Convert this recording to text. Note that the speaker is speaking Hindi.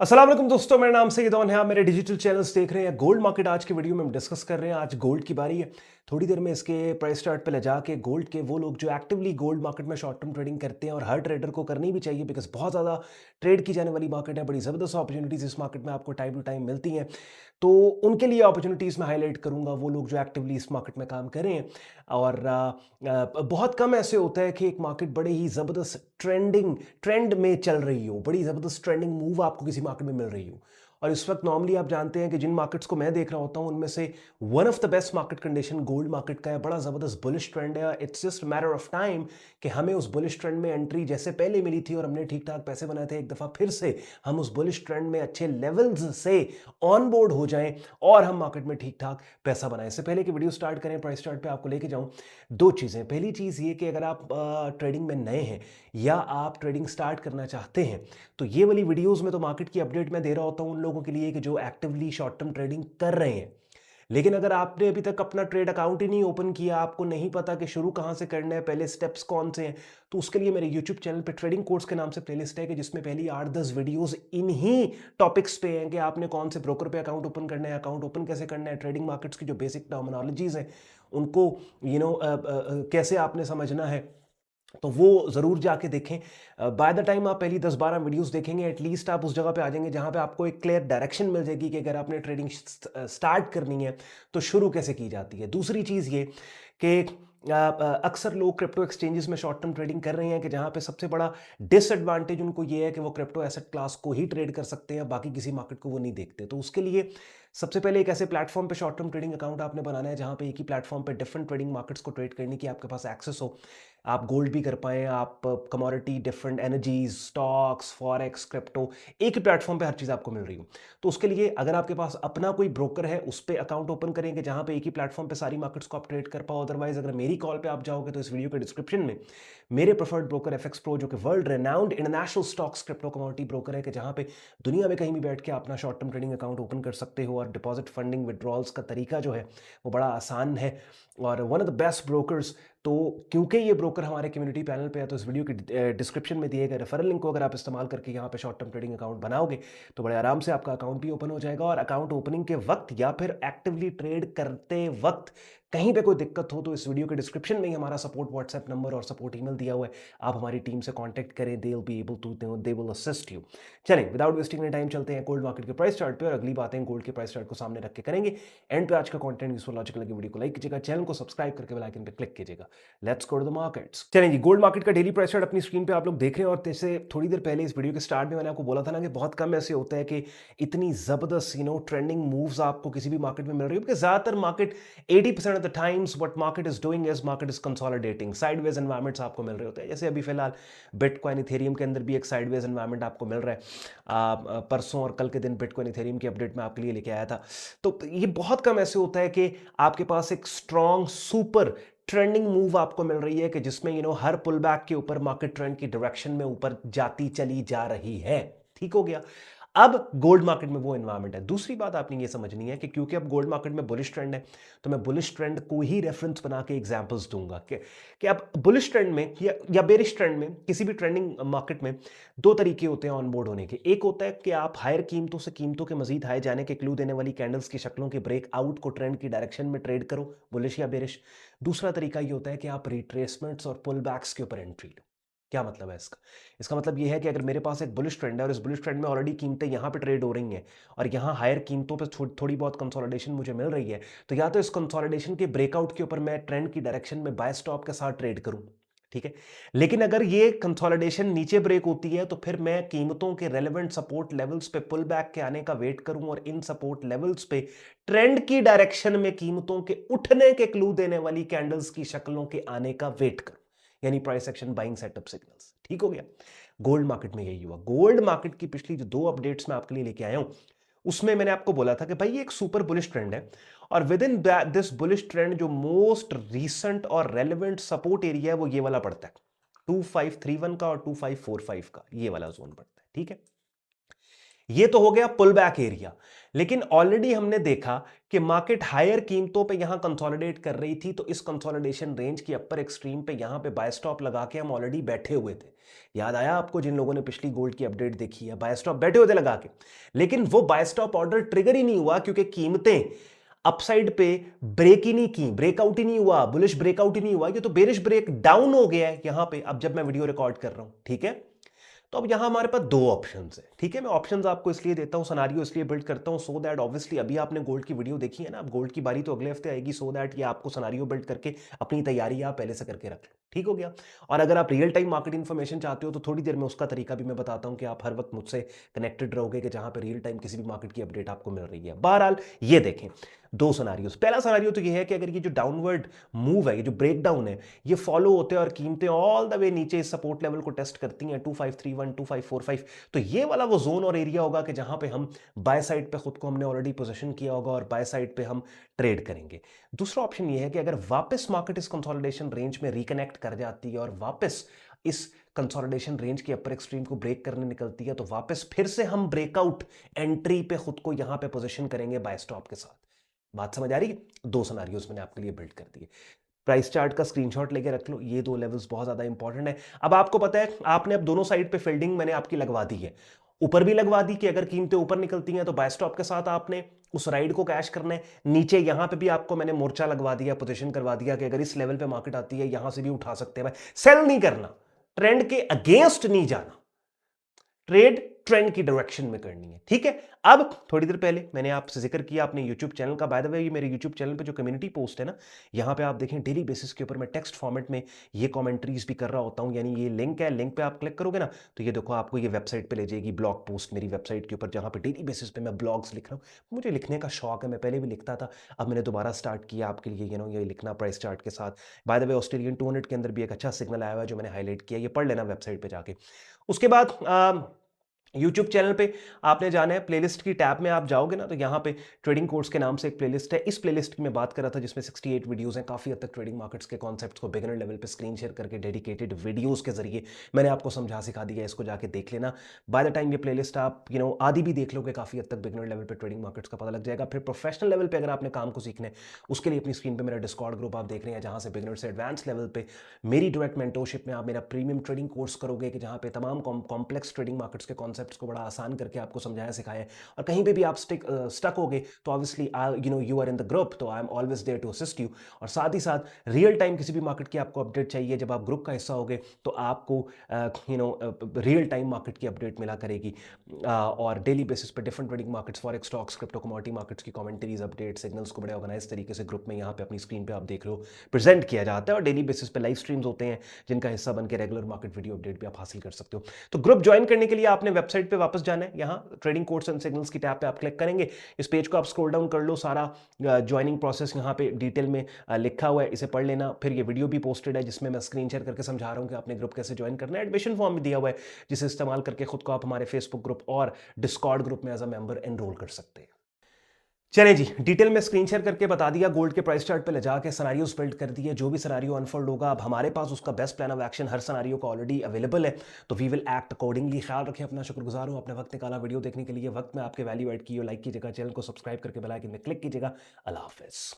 अस्सलाम वालेकुम दोस्तों, मेरा नाम सईद है। आप मेरे डिजिटल चैनल्स देख रहे हैं। गोल्ड मार्केट आज की वीडियो में हम डिस्कस कर रहे हैं। आज गोल्ड की बारी है। थोड़ी देर में इसके प्राइस चार्ट पे ले जाके गोल्ड के वो लोग जो एक्टिवली गोल्ड मार्केट में शॉर्ट टर्म ट्रेडिंग करते हैं, और हर ट्रेडर को करनी भी चाहिए बिकॉज बहुत ज़्यादा ट्रेड की जाने वाली मार्केट है। बड़ी ज़बरदस्त अपॉर्चुनिटीज़ इस मार्केट में आपको टाइम टू टाइम मिलती हैं। तो उनके लिए अपॉर्चुनिटीज़ मैं हाईलाइट करूंगा, वो लोग जो एक्टिवली इस मार्केट में काम कर रहे हैं। और बहुत कम ऐसे होता है कि एक मार्केट बड़े ही ज़बरदस्त ट्रेंड में चल रही हो, बड़ी ज़बरदस्त ट्रेंडिंग मूव आपको किसी मार्केट में मिल रही हो। और इस वक्त नॉर्मली आप जानते हैं कि जिन मार्केट्स को मैं देख रहा होता हूं उनमें से one of the best market condition gold market का है। बड़ा ज़बरदस्त बुलिश ट्रेंड है। It's just matter of time कि हमें उस बुलिश ट्रेंड में एंट्री जैसे पहले मिली थी और हमने ठीक ठाक पैसे बनाए थे, एक दफ़ा फिर से हम उस बुलिश ट्रेंड में अच्छे लेवल्स से ऑन बोर्ड हो जाएं और हम मार्केट में ठीक ठाक पैसा बनाएं। इससे पहले कि वीडियो स्टार्ट करें, प्राइस चार्ट पे आपको लेके जाऊं, दो चीज़ें। पहली चीज़ ये कि अगर आप ट्रेडिंग में नए हैं या आप ट्रेडिंग स्टार्ट करना चाहते हैं तो ये वाली वीडियोस में तो मार्केट की अपडेट मैं दे रहा होता हूं उन लोगों के लिए कि जो एक्टिवली शॉर्ट टर्म ट्रेडिंग कर रहे हैं। लेकिन अगर आपने अभी तक अपना ट्रेड अकाउंट ही नहीं ओपन किया, आपको नहीं पता कि शुरू कहां से करना है, पहले स्टेप्स कौन से हैं, तो उसके लिए मेरे यूट्यूब चैनल पे ट्रेडिंग कोर्स के नाम से प्लेलिस्ट है कि जिसमें पहली 8-10 वीडियोस इन्हीं टॉपिक्स पे हैं कि आपने कौन से ब्रोकर पे अकाउंट ओपन करना है, अकाउंट ओपन कैसे करना है, ट्रेडिंग मार्केट्स की जो बेसिक टर्मिनोलॉजीज हैं उनको कैसे आपने समझना है। तो वो ज़रूर जाके देखें। बाय द टाइम आप पहली 10-12 वीडियोस देखेंगे, एटलीस्ट आप उस जगह पे आ जाएंगे जहां पे आपको एक क्लियर डायरेक्शन मिल जाएगी कि अगर आपने ट्रेडिंग स्टार्ट करनी है तो शुरू कैसे की जाती है। दूसरी चीज़ ये कि अक्सर लोग क्रिप्टो एक्सचेंजेस में शॉर्ट टर्म ट्रेडिंग कर रहे हैं कि जहां पे सबसे बड़ा डिसएडवांटेज उनको ये है कि वो क्रिप्टो एसेट क्लास को ही ट्रेड कर सकते हैं, बाकी किसी मार्केट को वो नहीं देखते। तो उसके लिए सबसे पहले एक ऐसे प्लेटफॉर्म पे शॉर्ट टर्म ट्रेडिंग अकाउंट आपने बनाना है जहां पे एक ही प्लेटफॉर्म पे डिफरेंट ट्रेडिंग मार्केट्स को ट्रेड करने की आपके पास एक्सेस हो। आप गोल्ड भी कर पाएँ, आप commodity, different energies, stocks, forex, crypto, एक ही प्लेटफॉर्म पे हर चीज़ आपको मिल रही हो। तो उसके लिए अगर आपके पास अपना कोई ब्रोकर है उस पे अकाउंट ओपन करेंगे जहां पे एक ही प्लेटफॉर्म पे सारी मार्केट्स को आप ट्रेड कर पाओ। अदरवाइज अगर मेरी कॉल पे आप जाओगे तो इस वीडियो के डिस्क्रिप्शन में मेरे प्रेफर्ड ब्रोकर एफएक्स प्रो, जो कि world renowned international stocks crypto commodity broker है, कि जहां पे दुनिया में कहीं भी बैठ के अपना short term trading account open कर सकते हो। और डिपॉजिट, फंडिंग, विड्रॉल्स का तरीका जो है वो बड़ा आसान है और one of the best brokers. तो क्योंकि ये ब्रोकर हमारे कम्युनिटी पैनल पे है तो इस वीडियो की डिस्क्रिप्शन में दिए गए रेफरल लिंक को अगर आप इस्तेमाल करके यहाँ पे शॉर्ट टर्म ट्रेडिंग अकाउंट बनाओगे तो बड़े आराम से आपका अकाउंट भी ओपन हो जाएगा। और अकाउंट ओपनिंग के वक्त या फिर एक्टिवली ट्रेड करते वक्त कहीं पे कोई दिक्कत हो तो इस वीडियो के डिस्क्रिप्शन में ही हमारा सपोर्ट व्हाट्सएप नंबर और सपोर्ट ईमेल दिया हुआ है। आप हमारी टीम से कांटेक्ट करें, they will be able to, they will assist you. चलें, विदाउट वेस्टिंग एनी टाइम चलते हैं गोल्ड मार्केट के प्राइस चार्ट पे और अगली बातें गोल्ड के प्राइस चार्ट को सामने रख के करेंगे। एंड पे आज का कंटेंट यूजफुल लॉजिकल लगे वीडियो को लाइक कीजिएगा, चैनल को सब्सक्राइब करके बेल आइकन पे क्लिक कीजिएगा। Let's go to the markets. चलें जी, गोल्ड मार्केट का डेली प्राइस चार्ट अपनी स्क्रीन पे आप लोग देख रहे हैं। और जैसे थोड़ी देर पहले इस वीडियो के स्टार्ट में मैंने आपको बोला था ना कि बहुत कम ऐसे होता है कि इतनी जबरदस्त ट्रेंडिंग मूव्स आपको किसी भी मार्केट में मिल रही है, बिकॉज ज्यादातर market 80% of the times what market is doing is market is consolidating, sideways environments आपको मिल रहे होते हैं। जैसे अभी फिलहाल बिटकॉइन, इथेरियम के अंदर भी एक साइडवेज एनवायरमेंट आपको मिल रहा है। परसों और कल के दिन बिटकॉइन, इथेरियम की अपडेट मैं आपके लिए लेके आया था। तो ये बहुत कम ऐसे होता है कि आपके पास एक स्ट्रॉन्ग सुपर ट्रेंडिंग मूव आपको मिल रही है कि जिसमें हर पुल बैक के ऊपर मार्केट ट्रेंड की डायरेक्शन में ऊपर जाती चली जा रही है। ठीक हो गया। अब गोल्ड मार्केट में वो एनवायरमेंट है। दूसरी बात आपने ये समझनी है कि क्योंकि अब गोल्ड मार्केट में बुलिश ट्रेंड है तो मैं बुलिश ट्रेंड को ही रेफरेंस बना के एग्जांपल्स दूंगा कि अब बुलिश ट्रेंड में या बेरिश ट्रेंड में, किसी भी ट्रेंडिंग मार्केट में दो तरीके होते हैं ऑन बोर्ड होने के। एक होता है कि आप हायर कीमतों से कीमतों के मजीद हाई जाने के क्लू देने वाली कैंडल्स की शक्लों के ब्रेकआउट को ट्रेंड की डायरेक्शन में ट्रेड करो, बुलिश या बेरिश। दूसरा तरीका ये होता है कि आप रिट्रेसमेंट्स और पुल बैक्स के ऊपर एंट्री लो। क्या मतलब है इसका? इसका मतलब ये है कि अगर मेरे पास एक बुलिश ट्रेंड है और इस बुलिश ट्रेंड में ऑलरेडी कीमतें यहाँ पे ट्रेड हो रही हैं और यहाँ हायर कीमतों पे थोड़ी बहुत कंसोलिडेशन मुझे मिल रही है, तो या तो इस कंसोलिडेशन के ब्रेकआउट के ऊपर मैं ट्रेंड की डायरेक्शन में बाय स्टॉप के साथ ट्रेड करूं, ठीक है। लेकिन अगर ये कंसोलिडेशन नीचे ब्रेक होती है तो फिर मैं कीमतों के रेलेवेंट सपोर्ट लेवल्स पे पुल बैक के आने का वेट करूं और इन सपोर्ट लेवल्स पे ट्रेंड की डायरेक्शन में कीमतों के उठने के क्लू देने वाली कैंडल्स की शक्लों के आने का वेट करूं, यानी price action buying setup signals. ठीक हो गया। गोल्ड मार्केट में यही हुआ। गोल्ड मार्केट की पिछली जो दो अपडेट्स मैं आपके लिए लेके आया हूं उसमें मैंने आपको बोला था कि भाई ये एक सुपर बुलिश ट्रेंड है और with in this bullish trend जो मोस्ट रीसेंट और रेलेवेंट सपोर्ट एरिया है वो ये वाला पड़ता है 2531 का और 2545 का, ये वाला जोन पड़ता है। ठीक है। ये तो हो गया पुल बैक एरिया। लेकिन ऑलरेडी हमने देखा कि मार्केट हायर कीमतों पे यहां कंसोलिडेट कर रही थी, तो इस कंसोलिडेशन रेंज की अपर एक्सट्रीम पे यहां पे बाय स्टॉप लगा के हम ऑलरेडी बैठे हुए थे। याद आया आपको, जिन लोगों ने पिछली गोल्ड की अपडेट देखी है, बाय स्टॉप बैठे हुए थे लगा के। लेकिन वो बाय स्टॉप ऑर्डर ट्रिगर ही नहीं हुआ, क्योंकि कीमतें अपसाइड पे ब्रेक ही नहीं की, ब्रेकआउट ही नहीं हुआ, बुलिश ब्रेकआउट ही नहीं हुआ। ये तो बेरिश ब्रेक डाउन हो गया है यहां पे, अब जब मैं वीडियो रिकॉर्ड कर रहा हूं, ठीक है। तो अब यहां हमारे पास दो ऑप्शंस है, ठीक है। मैं ऑप्शंस आपको इसलिए देता हूं, सिनेरियो इसलिए बिल्ड करता हूं, सो दैट ऑब्वियसली अभी आपने गोल्ड की वीडियो देखी है ना, अब गोल्ड की बारी तो अगले हफ्ते आएगी, सो दैट ये आपको सिनेरियो बिल्ड करके अपनी तैयारी आप पहले से करके रख लो, ठीक हो गया। और अगर आप रियल टाइम मार्केट इन्फॉर्मेशन चाहते हो तो थोड़ी देर में उसका तरीका भी मैं बताता हूं कि आप हर वक्त मुझसे कनेक्टेड रहोगे, कि जहां पर रियल टाइम किसी भी मार्केट की अपडेट आपको मिल रही है। बहरहाल ये देखें दो सिनेरियोज। पहला सिनेरियो तो ये है कि अगर ये जो डाउनवर्ड मूव है, ये जो ब्रेकडाउन है, ये फॉलो होते हैं और कीमतें ऑल द वे नीचे इस सपोर्ट लेवल को टेस्ट करती हैं 2531 2545, तो ये वाला वो जोन और एरिया होगा कि जहां पे हम बाय साइड पे खुद को हमने ऑलरेडी पोजीशन किया होगा और बाय साइड पे हम ट्रेड करेंगे। दूसरा ऑप्शन ये है कि अगर वापस मार्केट इस कंसोलिडेशन रेंज में रिकनेक्ट कर जाती है और वापस इस कंसोलिडेशन रेंज की अपर एक्सट्रीम को ब्रेक करने निकलती है, तो वापस फिर से हम ब्रेकआउट एंट्री पे खुद को यहां पे पोजीशन करेंगे बाय स्टॉप के साथ। बात समझ आ रही है? दो सिनेरियोज मैंने आपके लिए बिल्ड कर दिए। प्राइस चार्ट का स्क्रीनशॉट लेके रख लो, ये दो लेवल्स बहुत ज्यादा इंपॉर्टेंट है। अब आपको पता है, आपने अब दोनों साइड पे फील्डिंग मैंने आपकी लगवा दी है। ऊपर भी लगवा दी कि अगर कीमतें ऊपर निकलती हैं तो बाय स्टॉप के साथ आपने उस राइड को कैश करना है। नीचे यहां पे भी आपको मैंने मोर्चा लगवा दिया, पोजीशन करवा दिया कि अगर इस लेवल पे मार्केट आती है यहां से भी उठा सकते हैं। भाई सेल नहीं करना, ट्रेंड के अगेंस्ट नहीं जाना, ट्रेड ट्रेंड की डायरेक्शन में करनी है, ठीक है। अब थोड़ी देर पहले मैंने आपसे जिक्र किया अपने YouTube चैनल का। बाय द वे, ये मेरे YouTube चैनल पे जो कम्युनिटी पोस्ट है ना, यहाँ पे आप देखें डेली बेसिस के ऊपर मैं टेक्स्ट फॉर्मेट में ये कमेंट्रीज भी कर रहा होता हूँ। यानी ये लिंक है, लिंक पे आप क्लिक करोगे ना तो ये देखो आपको ये वेबसाइट पे ले जाएगी, ब्लॉग पोस्ट मेरी वेबसाइट के ऊपर, जहाँ पे डेली बेसिस पे मैं ब्लॉग्स लिख रहा हूँ। मुझे लिखने का शौक है, मैं पहले भी लिखता था, अब मैंने दोबारा स्टार्ट किया आपके लिए ये लिखना प्राइस चार्ट के साथ। बाय द वे, ऑस्ट्रेलियन 200 के अंदर भी एक अच्छा सिग्नल आया हुआ है जो मैंने हाईलाइट किया, ये पढ़ लेना वेबसाइट पे जाके। उसके बाद यूट्यूब चैनल पे आपने जाना है, प्लेलिस्ट की टैब में आप जाओगे ना तो यहाँ पे ट्रेडिंग कोर्स के नाम से एक प्लेलिस्ट है। इस प्लेलिस्ट की मैं बात कर रहा था जिसमें 68 वीडियोस हैं, काफ़ी हद तक ट्रेडिंग मार्केट्स के कॉन्सेप्ट्स को बिगिनर लेवल पे स्क्रीन शेयर करके डेडिकेटेड वीडियोस के जरिए मैंने आपको समझा सिखा दिया। इसको जाके देख लेना। बाय द टाइम ये प्लेलिस्ट आप आदि भी देख लोगे, काफ़ी हद तक बिगिनर लेवल पर ट्रेडिंग मार्केट्स का पता लग जाएगा। फिर प्रोफेशनल लेवल पर अगर आपने काम को सीखना है, उसके लिए अपनी स्क्रीन पर मेरा डिस्कॉर्ड ग्रुप आप देख रहे हैं, जहाँ से बिगिनर से एडवांस लेवल पे मेरी डायरेक्ट मेंटोरशिप में आप मेरा प्रीमियम ट्रेडिंग कोर्स करोगे, कि जहाँ पे तमाम कॉम्प्लेक्स ट्रेडिंग मार्केट्स के कॉन्सेप्ट्स को बड़ा आसान करके आपको समझाया सिखाया है। और कहीं पे भी आप स्टक हो गए तो obviously you are in the group, तो I am always there to assist you. और साथ ही साथ रियल टाइम किसी भी मार्केट की आपको अपडेट चाहिए, जब आप ग्रुप का हिस्सा होगे तो आपको रियल टाइम मार्केट की अपडेट मिला करेगी। और डेली बेसिस पे different trading markets, forex, stocks, crypto, commodity markets की कमेंट्रीज, अपडेट, सिग्नल्स को बड़े ऑर्गेनाइज तरीके से ग्रुप में यहाँ पे अपनी स्क्रीन पे आप देख रहे हो प्रेजेंट किया जाता है। और डेली बेसिस पे लाइव स्ट्रीम्स होते हैं जिनका हिस्सा बन के रेगुलर मार्केट वीडियो अपडेट भी आप हासिल कर सकते हो। तो ग्रुप ज्वाइन करने के लिए आपने वेबसाइट पे वापस जाना है, यहाँ ट्रेडिंग कोर्स एंड सिग्नल्स की टैब पे आप क्लिक करेंगे। इस पेज को आप स्क्रॉल डाउन कर लो, सारा ज्वाइनिंग प्रोसेस यहाँ पे डिटेल में लिखा हुआ है, इसे पढ़ लेना। फिर ये वीडियो भी पोस्टेड है जिसमें मैं स्क्रीन शेयर करके समझा रहा हूँ कि आपने ग्रुप कैसे ज्वाइन करना है। एडमिशन फॉर्म भी दिया हुआ है जिसे इस्तेमाल करके खुद को आप हमारे फेसबुक ग्रुप और डिस्कॉर्ड ग्रुप में एज अ मेंबर एनरोल कर सकते हैं। चलें जी, डिटेल में स्क्रीन शेयर करके बता दिया, गोल्ड के प्राइस चार्ट पे ले जाके सिनेरियोस बिल्ड कर दिए। जो भी सिनेरियो अनफोल्ड होगा, अब हमारे पास उसका best plan of action her scenario का ऑलरेडी अवेलेबल है, तो वी विल एक्ट अकॉर्डिंगली। ख्याल रखें अपना, शुक्रगुजार हूं अपने वक्त निकाला वीडियो देखने के लिए। वक्त में आपके वैल्यू ऐड की हो, लाइक कीजिएगा, चैनल को सब्सक्राइब करके बेल आइकन में क्लिक कीजिएगा। अल्लाह हाफिज़।